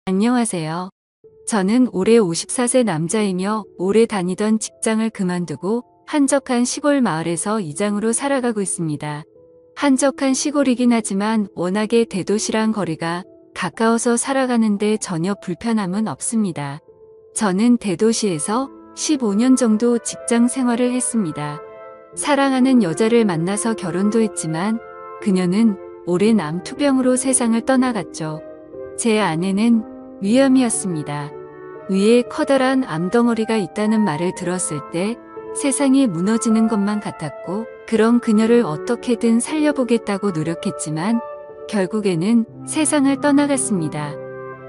안녕하세요. 저는 올해 54세 남자이며 오래 다니던 직장을 그만두고 한적한 시골 마을에서 이장으로 살아가고 있습니다. 한적한 시골이긴 하지만 워낙에 대도시랑 거리가 가까워서 살아가는데 전혀 불편함은 없습니다. 저는 대도시에서 15년 정도 직장 생활을 했습니다. 사랑하는 여자를 만나서 결혼도 했지만 그녀는 오랜 암 투병으로 세상을 떠나갔죠. 제 아내는 위암이었습니다. 위에 커다란 암덩어리가 있다는 말을 들었을 때 세상이 무너지는 것만 같았고, 그런 그녀를 어떻게든 살려보겠다고 노력했지만 결국에는 세상을 떠나갔습니다.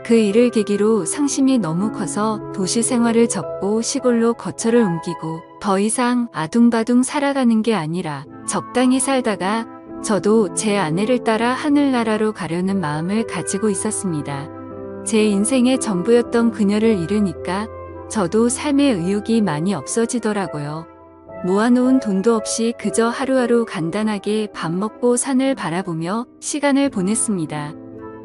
그 일을 계기로 상심이 너무 커서 도시 생활을 접고 시골로 거처를 옮기고 더 이상 아둥바둥 살아가는 게 아니라 적당히 살다가 저도 제 아내를 따라 하늘나라로 가려는 마음을 가지고 있었습니다. 제 인생의 전부였던 그녀를 잃으니까 저도 삶의 의욕이 많이 없어지더라고요. 모아놓은 돈도 없이 그저 하루하루 간단하게 밥 먹고 산을 바라보며 시간을 보냈습니다.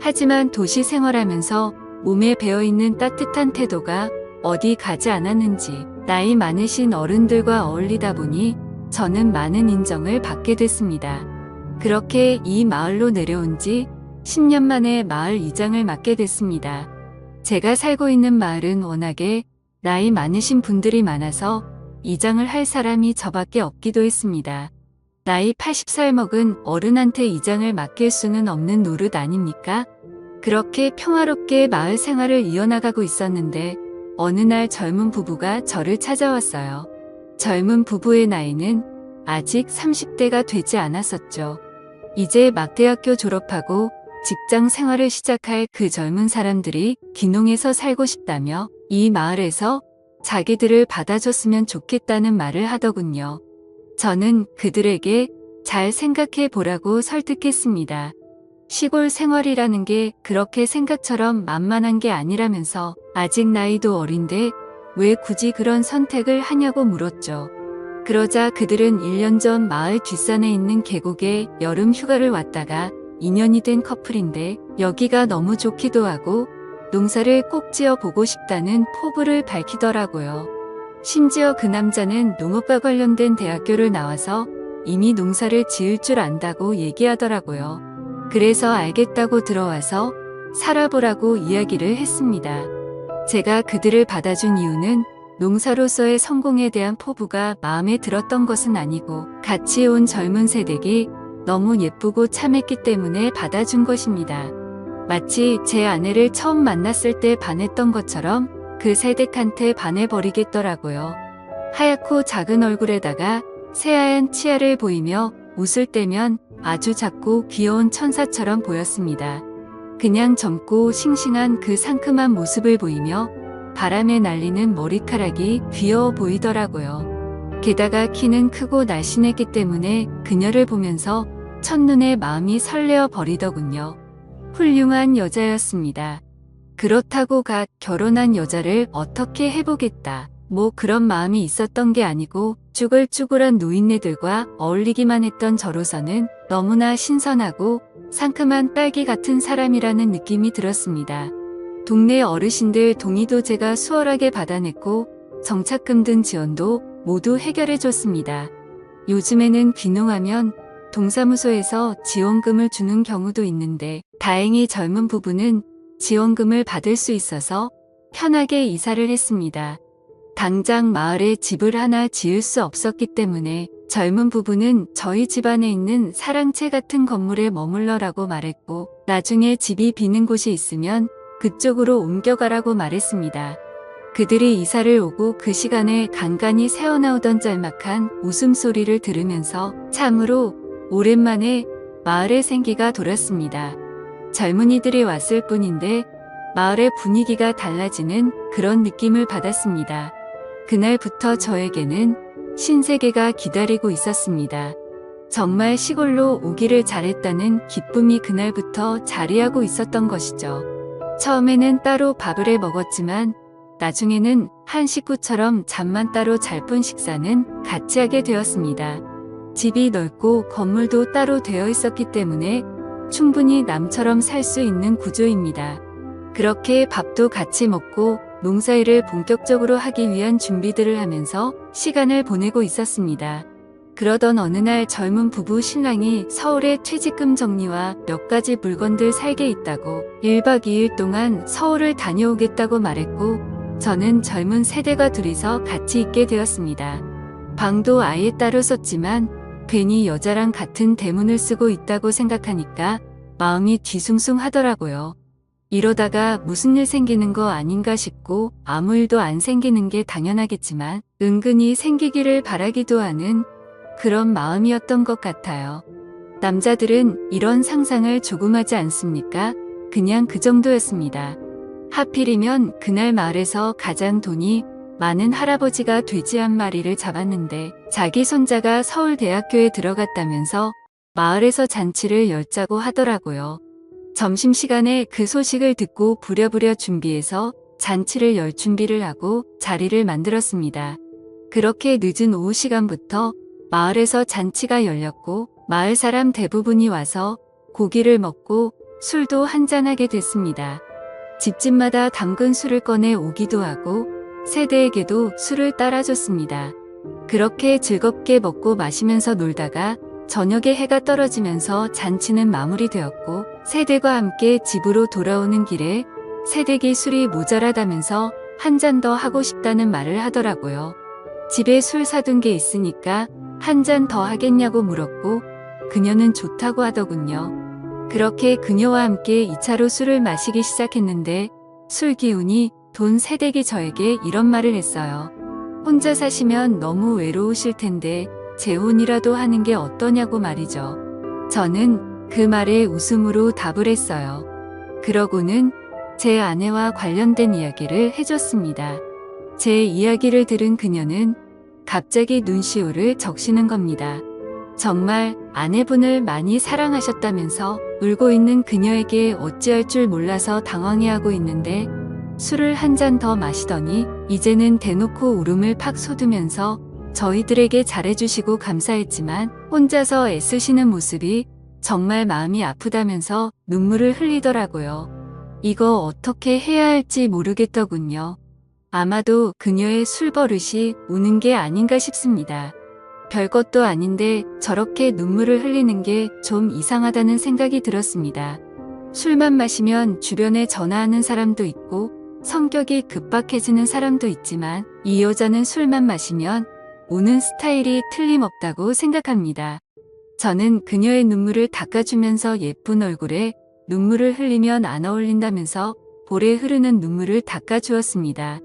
하지만 도시 생활하면서 몸에 배어있는 따뜻한 태도가 어디 가지 않았는지 나이 많으신 어른들과 어울리다 보니 저는 많은 인정을 받게 됐습니다. 그렇게 이 마을로 내려온 지 10년 만에 마을 이장을 맡게 됐습니다. 제가 살고 있는 마을은 워낙에 나이 많으신 분들이 많아서 이장을 할 사람이 저밖에 없기도 했습니다. 나이 80살 먹은 어른한테 이장을 맡길 수는 없는 노릇 아닙니까? 그렇게 평화롭게 마을 생활을 이어나가고 있었는데 어느 날 젊은 부부가 저를 찾아왔어요. 젊은 부부의 나이는 아직 30대가 되지 않았었죠. 이제 막 대학교 졸업하고 직장 생활을 시작할 그 젊은 사람들이 귀농해서 살고 싶다며 이 마을에서 자기들을 받아줬으면 좋겠다는 말을 하더군요. 저는 그들에게 잘 생각해 보라고 설득했습니다. 시골 생활이라는 게 그렇게 생각처럼 만만한 게 아니라면서 아직 나이도 어린데 왜 굳이 그런 선택을 하냐고 물었죠. 그러자 그들은 1년 전 마을 뒷산에 있는 계곡에 여름 휴가를 왔다가 2년이 된 커플인데 여기가 너무 좋기도 하고 농사를 꼭 지어 보고 싶다는 포부를 밝히더라고요. 심지어 그 남자는 농업과 관련된 대학교를 나와서 이미 농사를 지을 줄 안다고 얘기하더라고요. 그래서 알겠다고 들어와서 살아보라고 이야기를 했습니다. 제가 그들을 받아준 이유는 농사로서의 성공에 대한 포부가 마음에 들었던 것은 아니고 같이 온 젊은 세대기 너무 예쁘고 참했기 때문에 받아준 것입니다. 마치 제 아내를 처음 만났을 때 반했던 것처럼 그 세댁한테 반해버리겠더라고요. 하얗고 작은 얼굴에다가 새하얀 치아를 보이며 웃을 때면 아주 작고 귀여운 천사처럼 보였습니다. 그냥 젊고 싱싱한 그 상큼한 모습을 보이며 바람에 날리는 머리카락이 귀여워 보이더라고요. 게다가 키는 크고 날씬했기 때문에 그녀를 보면서 첫눈에 마음이 설레어 버리더군요. 훌륭한 여자였습니다. 그렇다고 갓 결혼한 여자를 어떻게 해보겠다, 뭐 그런 마음이 있었던 게 아니고 쭈글쭈글한 노인네들과 어울리기만 했던 저로서는 너무나 신선하고 상큼한 딸기 같은 사람이라는 느낌이 들었습니다. 동네 어르신들 동의도 제가 수월하게 받아냈고 정착금 등 지원도 모두 해결해줬습니다. 요즘에는 귀농하면 동사무소에서 지원금을 주는 경우도 있는데 다행히 젊은 부부는 지원금을 받을 수 있어서 편하게 이사를 했습니다. 당장 마을에 집을 하나 지을 수 없었기 때문에 젊은 부부는 저희 집안에 있는 사랑채 같은 건물에 머물러라고 말했고 나중에 집이 비는 곳이 있으면 그쪽으로 옮겨가라고 말했습니다. 그들이 이사를 오고 그 시간에 간간히 새어나오던 짤막한 웃음소리를 들으면서 참으로 오랜만에 마을의 생기가 돌았습니다. 젊은이들이 왔을 뿐인데 마을의 분위기가 달라지는 그런 느낌을 받았습니다. 그날부터 저에게는 신세계가 기다리고 있었습니다. 정말 시골로 오기를 잘했다는 기쁨이 그날부터 자리하고 있었던 것이죠. 처음에는 따로 밥을 해 먹었지만 나중에는 한 식구처럼 잠만 따로 잘 푼 식사는 같이 하게 되었습니다. 집이 넓고 건물도 따로 되어 있었기 때문에 충분히 남처럼 살 수 있는 구조입니다. 그렇게 밥도 같이 먹고 농사일을 본격적으로 하기 위한 준비들을 하면서 시간을 보내고 있었습니다. 그러던 어느 날 젊은 부부 신랑이 서울에 퇴직금 정리와 몇 가지 물건들 살게 있다고 1박 2일 동안 서울을 다녀오겠다고 말했고 저는 젊은 세대가 둘이서 같이 있게 되었습니다. 방도 아예 따로 썼지만 괜히 여자랑 같은 대문을 쓰고 있다고 생각하니까 마음이 뒤숭숭하더라고요. 이러다가 무슨 일 생기는 거 아닌가 싶고 아무 일도 안 생기는 게 당연하겠지만 은근히 생기기를 바라기도 하는 그런 마음이었던 것 같아요. 남자들은 이런 상상을 조금 하지 않습니까? 그냥 그 정도였습니다. 하필이면 그날 마을에서 가장 돈이 많은 할아버지가 돼지 한 마리를 잡았는데 자기 손자가 서울대학교에 들어갔다면서 마을에서 잔치를 열자고 하더라고요. 점심시간에 그 소식을 듣고 부랴부랴 준비해서 잔치를 열 준비를 하고 자리를 만들었습니다. 그렇게 늦은 오후 시간부터 마을에서 잔치가 열렸고 마을 사람 대부분이 와서 고기를 먹고 술도 한잔하게 됐습니다. 집집마다 담근 술을 꺼내 오기도 하고 세대에게도 술을 따라줬습니다. 그렇게 즐겁게 먹고 마시면서 놀다가 저녁에 해가 떨어지면서 잔치는 마무리되었고 세대가 함께 집으로 돌아오는 길에 세대기 술이 모자라다면서 한 잔 더 하고 싶다는 말을 하더라고요. 집에 술 사둔 게 있으니까 한 잔 더 하겠냐고 물었고 그녀는 좋다고 하더군요. 그렇게 그녀와 함께 2차로 술을 마시기 시작했는데 술 기운이 돈 세대기 저에게 이런 말을 했어요. 혼자 사시면 너무 외로우실 텐데 재혼이라도 하는 게 어떠냐고 말이죠. 저는 그 말에 웃음으로 답을 했어요. 그러고는 제 아내와 관련된 이야기를 해줬습니다. 제 이야기를 들은 그녀는 갑자기 눈시울을 적시는 겁니다. 정말 아내분을 많이 사랑하셨다면서 울고 있는 그녀에게 어찌할 줄 몰라서 당황해하고 있는데 술을 한 잔 더 마시더니 이제는 대놓고 울음을 팍 쏟으면서 저희들에게 잘해주시고 감사했지만 혼자서 애쓰시는 모습이 정말 마음이 아프다면서 눈물을 흘리더라고요. 이거 어떻게 해야 할지 모르겠더군요. 아마도 그녀의 술버릇이 우는 게 아닌가 싶습니다. 별것도 아닌데 저렇게 눈물을 흘리는 게 좀 이상하다는 생각이 들었습니다. 술만 마시면 주변에 전화하는 사람도 있고 성격이 급박해지는 사람도 있지만 이 여자는 술만 마시면 우는 스타일이 틀림없다고 생각합니다. 저는 그녀의 눈물을 닦아주면서 예쁜 얼굴에 눈물을 흘리면 안 어울린다면서 볼에 흐르는 눈물을 닦아주었습니다.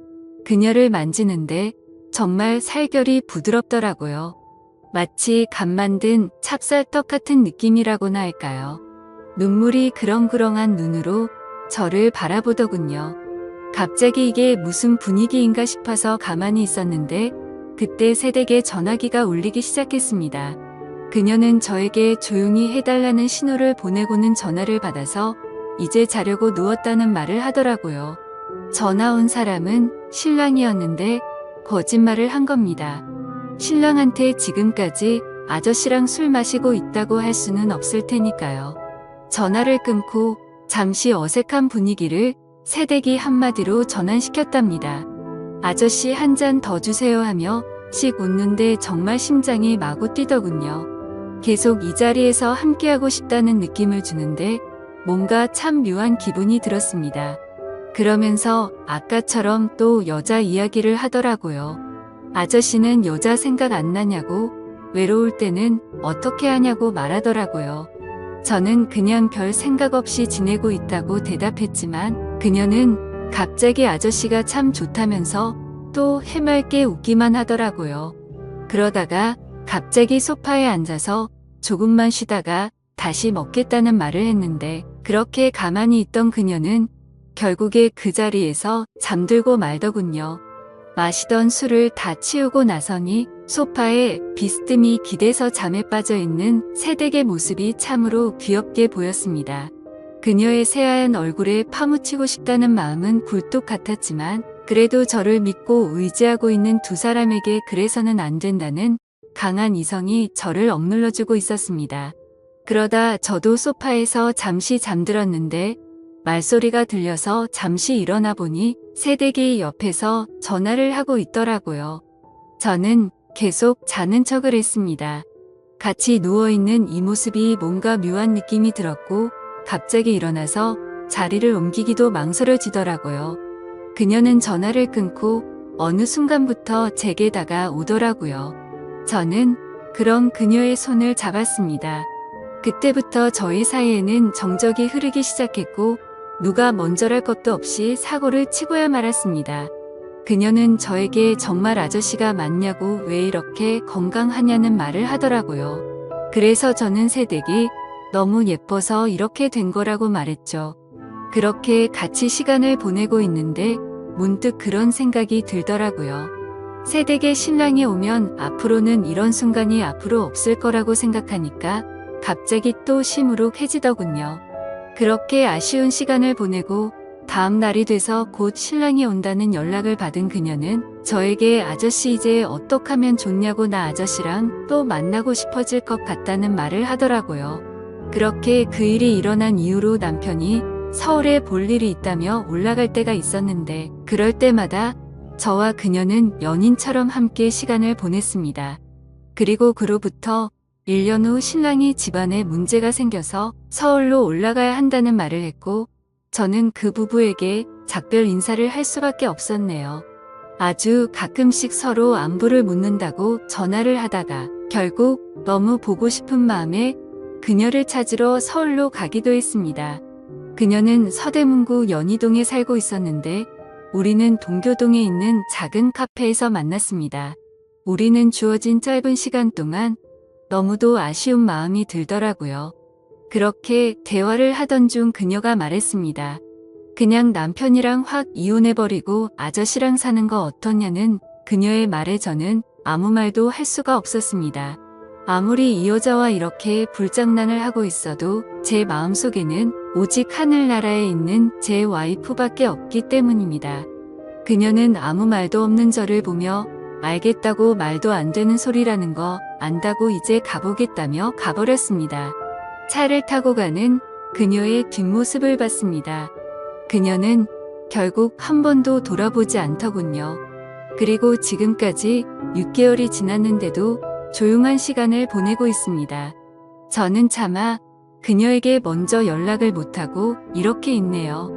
그녀를 만지는데 정말 살결이 부드럽더라고요. 마치 갓 만든 찹쌀떡 같은 느낌이라고나 할까요? 눈물이 그렁그렁한 눈으로 저를 바라보더군요. 갑자기 이게 무슨 분위기인가 싶어서 가만히 있었는데 그때 새댁에 전화기가 울리기 시작했습니다. 그녀는 저에게 조용히 해달라는 신호를 보내고는 전화를 받아서 이제 자려고 누웠다는 말을 하더라고요. 전화 온 사람은 신랑이었는데 거짓말을 한 겁니다. 신랑한테 지금까지 아저씨랑 술 마시고 있다고 할 수는 없을 테니까요. 전화를 끊고 잠시 어색한 분위기를 새댁이 한마디로 전환시켰답니다. 아저씨 한 잔 더 주세요 하며 씩 웃는데 정말 심장이 마구 뛰더군요. 계속 이 자리에서 함께하고 싶다는 느낌을 주는데 뭔가 참 묘한 기분이 들었습니다. 그러면서 아까처럼 또 여자 이야기를 하더라고요. 아저씨는 여자 생각 안 나냐고 외로울 때는 어떻게 하냐고 말하더라고요. 저는 그냥 별 생각 없이 지내고 있다고 대답했지만 그녀는 갑자기 아저씨가 참 좋다면서 또 해맑게 웃기만 하더라고요. 그러다가 갑자기 소파에 앉아서 조금만 쉬다가 다시 먹겠다는 말을 했는데 그렇게 가만히 있던 그녀는 결국에 그 자리에서 잠들고 말더군요. 마시던 술을 다 치우고 나서니 소파에 비스듬히 기대서 잠에 빠져 있는 새댁의 모습이 참으로 귀엽게 보였습니다. 그녀의 새하얀 얼굴에 파묻히고 싶다는 마음은 굴뚝 같았지만 그래도 저를 믿고 의지하고 있는 두 사람에게 그래서는 안 된다는 강한 이성이 저를 억눌러주고 있었습니다. 그러다 저도 소파에서 잠시 잠들었는데 말소리가 들려서 잠시 일어나 보니 새댁이 옆에서 전화를 하고 있더라고요. 저는 계속 자는 척을 했습니다. 같이 누워있는 이 모습이 뭔가 묘한 느낌이 들었고 갑자기 일어나서 자리를 옮기기도 망설여지더라고요. 그녀는 전화를 끊고 어느 순간부터 제게 다가오더라고요. 저는 그럼 그녀의 손을 잡았습니다. 그때부터 저희 사이에는 정적이 흐르기 시작했고 누가 먼저랄 것도 없이 사고를 치고야 말았습니다. 그녀는 저에게 정말 아저씨가 맞냐고 왜 이렇게 건강하냐는 말을 하더라고요. 그래서 저는 새댁이 너무 예뻐서 이렇게 된 거라고 말했죠. 그렇게 같이 시간을 보내고 있는데 문득 그런 생각이 들더라고요. 새댁의 신랑이 오면 앞으로는 이런 순간이 앞으로 없을 거라고 생각하니까 갑자기 또 시무룩해지더군요. 그렇게 아쉬운 시간을 보내고 다음 날이 돼서 곧 신랑이 온다는 연락을 받은 그녀는 저에게 아저씨 이제 어떡하면 좋냐고 나 아저씨랑 또 만나고 싶어질 것 같다는 말을 하더라고요. 그렇게 그 일이 일어난 이후로 남편이 서울에 볼 일이 있다며 올라갈 때가 있었는데 그럴 때마다 저와 그녀는 연인처럼 함께 시간을 보냈습니다. 그리고 그로부터 1년 후 신랑이 집안에 문제가 생겨서 서울로 올라가야 한다는 말을 했고 저는 그 부부에게 작별 인사를 할 수밖에 없었네요. 아주 가끔씩 서로 안부를 묻는다고 전화를 하다가 결국 너무 보고 싶은 마음에 그녀를 찾으러 서울로 가기도 했습니다. 그녀는 서대문구 연희동에 살고 있었는데 우리는 동교동에 있는 작은 카페에서 만났습니다. 우리는 주어진 짧은 시간 동안 너무도 아쉬운 마음이 들더라고요. 그렇게 대화를 하던 중 그녀가 말했습니다. 그냥 남편이랑 확 이혼해버리고 아저씨랑 사는 거 어떠냐는 그녀의 말에 저는 아무 말도 할 수가 없었습니다. 아무리 이 여자와 이렇게 불장난을 하고 있어도 제 마음속에는 오직 하늘나라에 있는 제 와이프밖에 없기 때문입니다. 그녀는 아무 말도 없는 저를 보며 알겠다고 말도 안 되는 소리라는 거 안다고 이제 가보겠다며 가버렸습니다. 차를 타고 가는 그녀의 뒷모습을 봤습니다. 그녀는 결국 한 번도 돌아보지 않더군요. 그리고 지금까지 6개월이 지났는데도 조용한 시간을 보내고 있습니다. 저는 차마 그녀에게 먼저 연락을 못하고 이렇게 있네요.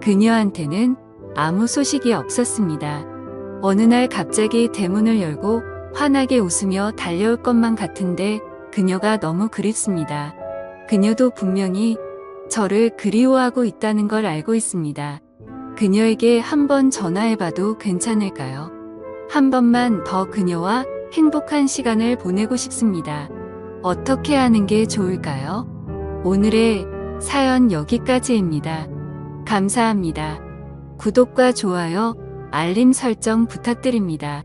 그녀한테는 아무 소식이 없었습니다. 어느 날 갑자기 대문을 열고 환하게 웃으며 달려올 것만 같은데 그녀가 너무 그립습니다. 그녀도 분명히 저를 그리워하고 있다는 걸 알고 있습니다. 그녀에게 한번 전화해봐도 괜찮을까요? 한 번만 더 그녀와 행복한 시간을 보내고 싶습니다. 어떻게 하는 게 좋을까요? 오늘의 사연 여기까지입니다. 감사합니다. 구독과 좋아요, 알림 설정 부탁드립니다.